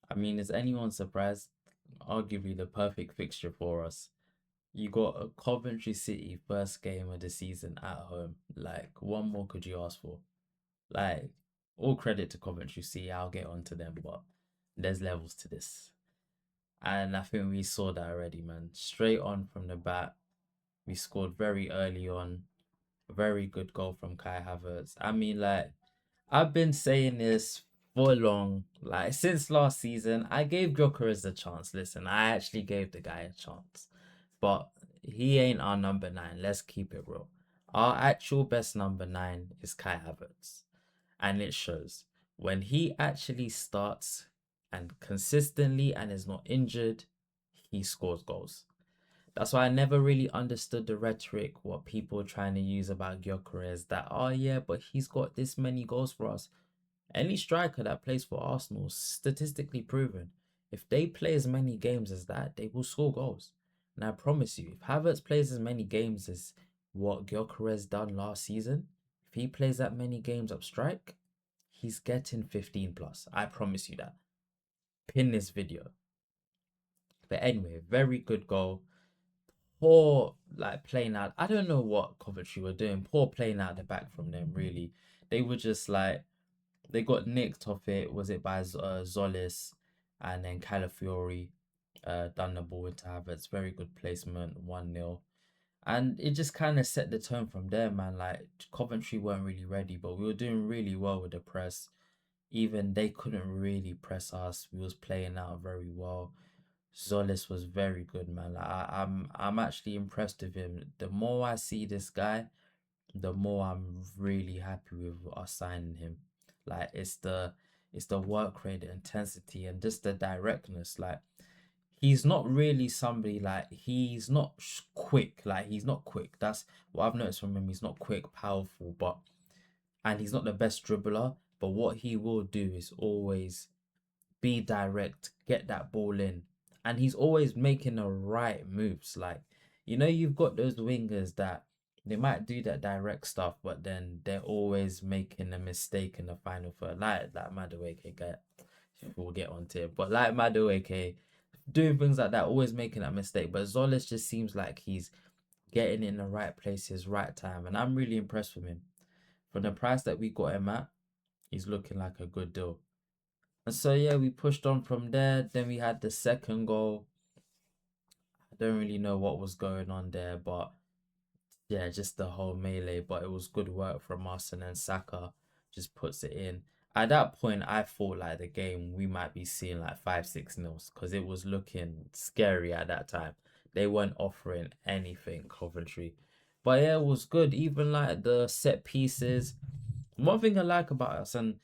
I mean, is anyone surprised? Arguably the perfect fixture for us. You got a Coventry City first game of the season at home. Like, what more could you ask for? Like, all credit to Coventry City. I'll get onto them, but there's levels to this. And I think we saw that already, man. Straight on from the bat, we scored very early on. A very good goal from Kai Havertz. I mean, like, I've been saying this for long, like since last season. I gave Gyökeres a chance. Listen, I actually gave the guy a chance, but he ain't our number nine. Let's keep it real. Our actual best number nine is Kai Havertz, and it shows when he actually starts and consistently and is not injured, he scores goals. That's why I never really understood the rhetoric, what people are trying to use about Gyökeres, that, oh yeah, but he's got this many goals for us. Any striker that plays for Arsenal, statistically proven, if they play as many games as that, they will score goals. And I promise you, if Havertz plays as many games as what Gyökeres done last season, if he plays that many games up strike, he's getting 15 plus. I promise you that. Pin this video. But anyway, very good goal. Poor like playing out. I don't know what Coventry were doing. Poor playing out the back from them. Really, they were just like they got nicked off it. Was it by Zolis, and then Calafiori done the ball into Havertz. Very good placement, 1-0. And it just kind of set the tone from there, man. Like Coventry weren't really ready, but we were doing really well with the press. Even they couldn't really press us. We was playing out very well. Zolis was very good, man. Like, I'm actually impressed with him. The more I see this guy, the more I'm really happy with us signing him. Like it's the work rate, the intensity, and just the directness. Like he's not really somebody like he's not quick. Like he's not quick. That's what I've noticed from him. He's not quick, powerful, but and he's not the best dribbler. But what he will do is always be direct, get that ball in. And he's always making the right moves. Like, you've got those wingers that they might do that direct stuff, but then they're always making a mistake in the final third. Like Madueke, we'll get onto it. But like Madueke, doing things like that, always making that mistake. But Zolis just seems like he's getting in the right places, right time. And I'm really impressed with him. For the price that we got him at, he's looking like a good deal. And so yeah, we pushed on from there. Then we had the second goal. I don't really know what was going on there, but yeah, just the whole melee. But it was good work from us, and then Saka just puts it in. At that point, I thought like the game we might be seeing like 5-6 nils because it was looking scary at that time. They weren't offering anything, Coventry. But yeah, it was good. Even like the set pieces. One thing I like about us, and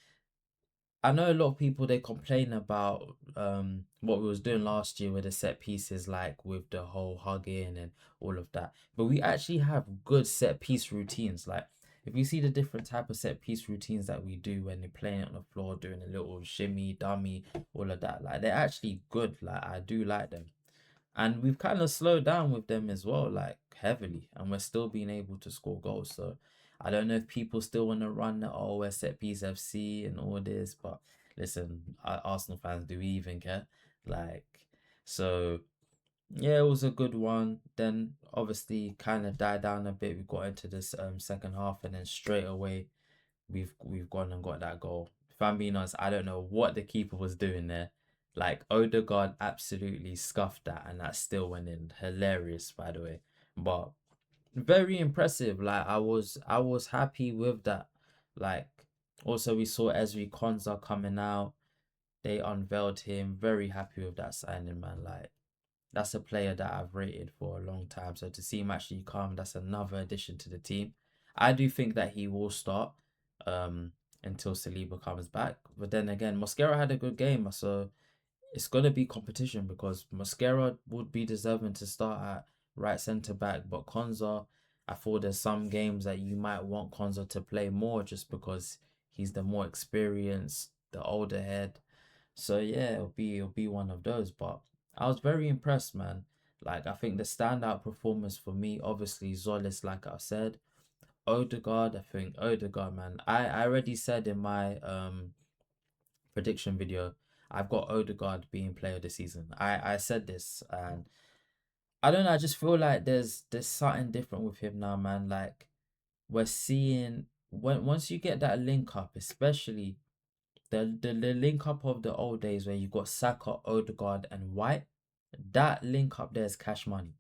I know a lot of people they complain about what we was doing last year with the set pieces, like with the whole hugging and all of that. But we actually have good set piece routines. Like if you see the different type of set piece routines that we do when they're playing on the floor, doing a little shimmy, dummy, all of that, like they're actually good. Like I do like them. And we've kind of slowed down with them as well, like heavily, and we're still being able to score goals. So I don't know if people still want to run the we're set piece FC and all this, but listen, Arsenal fans, do we even care? Like, so yeah, it was a good one. Then obviously kind of died down a bit. We got into this second half, and then straight away we've gone and got that goal. If I'm being honest, I don't know what the keeper was doing there. Like Odegaard absolutely scuffed that, and that still went in. Hilarious, by the way, but very impressive. Like I was happy with that. Like also we saw Ezri Konza coming out. They unveiled him. Very happy with that signing, man. Like that's a player that I've rated for a long time. So to see him actually come, that's another addition to the team. I do think that he will start um until Saliba comes back. But then again, Mosquera had a good game, so it's gonna be competition because Mosquera would be deserving to start at right centre back, but Konza, I thought there's some games that you might want Konza to play more just because he's the more experienced, the older head. So yeah, it'll be one of those. But I was very impressed, man. Like I think the standout performance for me, obviously Zolis, like I said. Odegaard, I think Odegaard, man. I already said in my prediction video, I've got Odegaard being player of the season. I said this, and I don't know. I just feel like there's something different with him now, man. Like we're seeing when once you get that link up, especially the link up of the old days where you got Saka, Odegaard, and White. That link up there is cash money.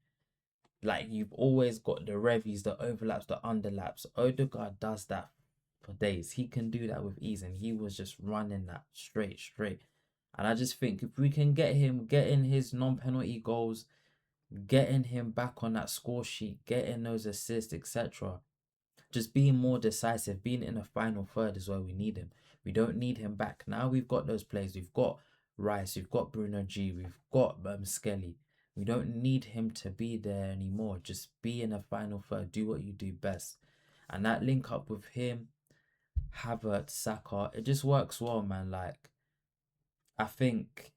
Like you've always got the revies, the overlaps, the underlaps. Odegaard does that for days. He can do that with ease, and he was just running that straight. And I just think if we can get him getting his non-penalty goals, getting him back on that score sheet, getting those assists, etc. Just being more decisive, being in the final third is where we need him. We don't need him back. Now we've got those players. We've got Rice, we've got Bruno G, we've got Skelly. We don't need him to be there anymore. Just be in the final third. Do what you do best. And that link up with him, Havertz, Saka, it just works well, man. Like, I think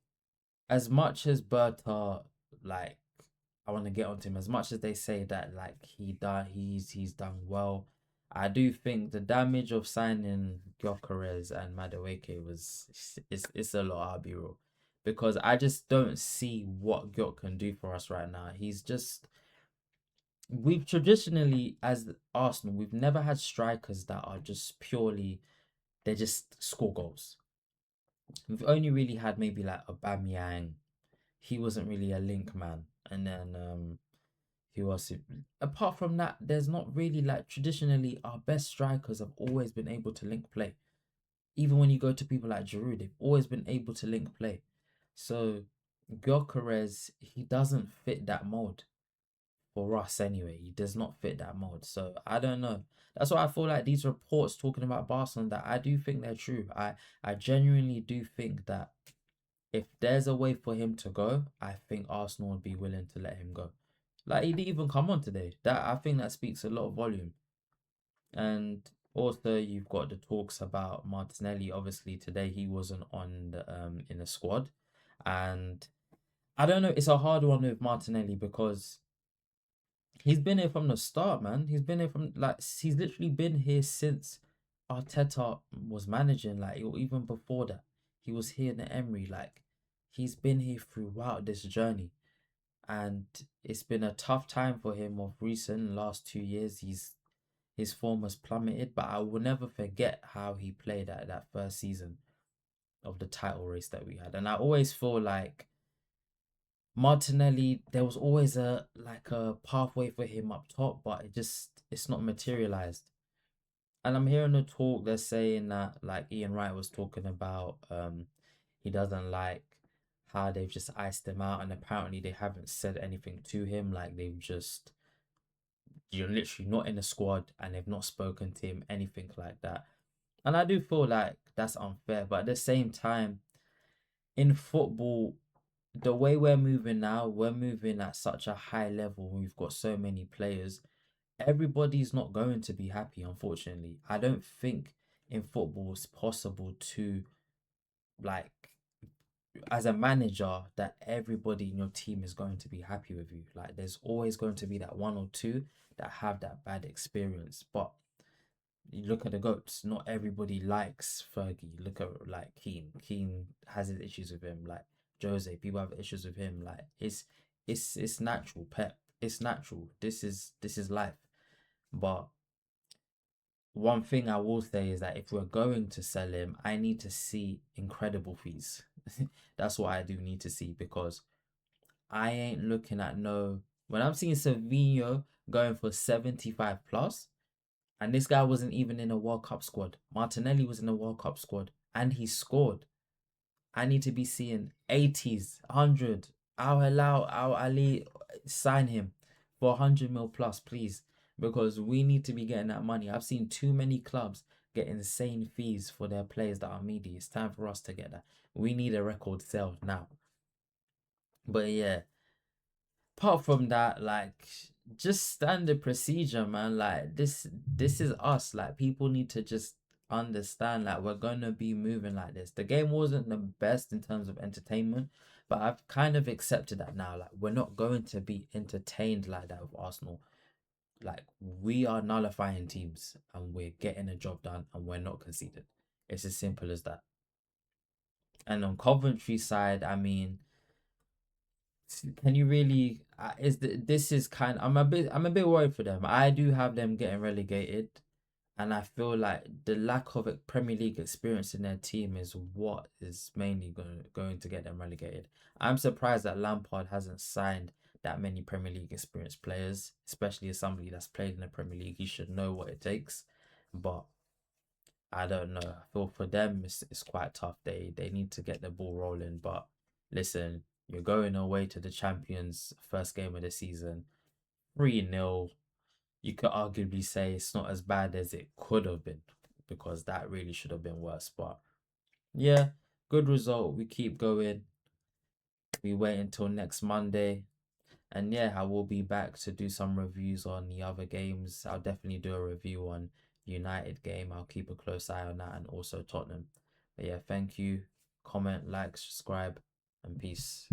as much as Berta, like, I want to get onto him. As much as they say that, like, he's done well. I do think the damage of signing Gyökeres and Madueke it's a lot. I'll be real, because I just don't see what Gyök can do for us right now. He's just we've traditionally as Arsenal we've never had strikers that are just purely they just score goals. We've only really had maybe like Aubameyang. He wasn't really a link man, and then who else? Apart from that, there's not really like traditionally our best strikers have always been able to link play. Even when you go to people like Giroud, they've always been able to link play. So Gyökeres, he doesn't fit that mold for us anyway. He does not fit that mold. So I don't know. That's why I feel like these reports talking about Barcelona that I do think they're true. I genuinely do think that if there's a way for him to go, I think Arsenal would be willing to let him go. Like he didn't even come on today. That I think that speaks a lot of volume. And also you've got the talks about Martinelli. Obviously today he wasn't on the in the squad. And I don't know, it's a hard one with Martinelli because he's been here from the start, man. He's been here from like he's literally been here since Arteta was managing, like or even before that. He was here in the Emery, like he's been here throughout this journey. And it's been a tough time for him of recent last 2 years. His form has plummeted, but I will never forget how he played at that first season of the title race that we had. And I always feel like Martinelli, there was always a pathway for him up top, but it's not materialized. And I'm hearing the talk they're saying that like Ian Wright was talking about he doesn't like how they've just iced him out, and apparently they haven't said anything to him, like they've just you're literally not in the squad and they've not spoken to him, anything like that. And I do feel like that's unfair, but at the same time, in football, the way we're moving now, we're moving at such a high level. We've got so many players. Everybody's not going to be happy, unfortunately. I don't think in football it's possible to like as a manager that everybody in your team is going to be happy with you. Like there's always going to be that one or two that have that bad experience. But you look at the goats, not everybody likes Fergie. Look at like Keane. Keane has his issues with him. Like Jose, people have issues with him. Like it's natural, Pep. It's natural. This is life. But one thing I will say is that if we're going to sell him, I need to see incredible fees. That's what I do need to see because I ain't looking at no. When I'm seeing Savinho going for 75 plus, and this guy wasn't even in a World Cup squad. Martinelli was in the World Cup squad and he scored. I need to be seeing 80s, 100. I'll allow Al Ali sign him for 100 mil plus, please, because we need to be getting that money. I've seen too many clubs get insane fees for their players that are meaty. It's time for us to get that. We need a record sale now. But yeah, apart from that, like just standard procedure, man. Like this is us. Like people need to just understand like we're gonna be moving like this. The game wasn't the best in terms of entertainment, but I've kind of accepted that now. Like we're not going to be entertained like that with Arsenal. Like we are nullifying teams and we're getting a job done and we're not conceded. It's as simple as that. And on Coventry side, I mean, can you really? This is kind? I'm a bit worried for them. I do have them getting relegated, and I feel like the lack of Premier League experience in their team is what is mainly going to get them relegated. I'm surprised that Lampard hasn't signed that many Premier League experienced players, especially as somebody that's played in the Premier League. He should know what it takes, but I don't know. I feel for them it's quite tough. They need to get the ball rolling. But listen, you're going away to the champions first game of the season, 3-0. You could arguably say it's not as bad as it could have been because that really should have been worse. But yeah, good result. We keep going. We wait until next Monday. And yeah, I will be back to do some reviews on the other games. I'll definitely do a review on United game. I'll keep a close eye on that and also Tottenham. But yeah, thank you. Comment, like, subscribe, and peace.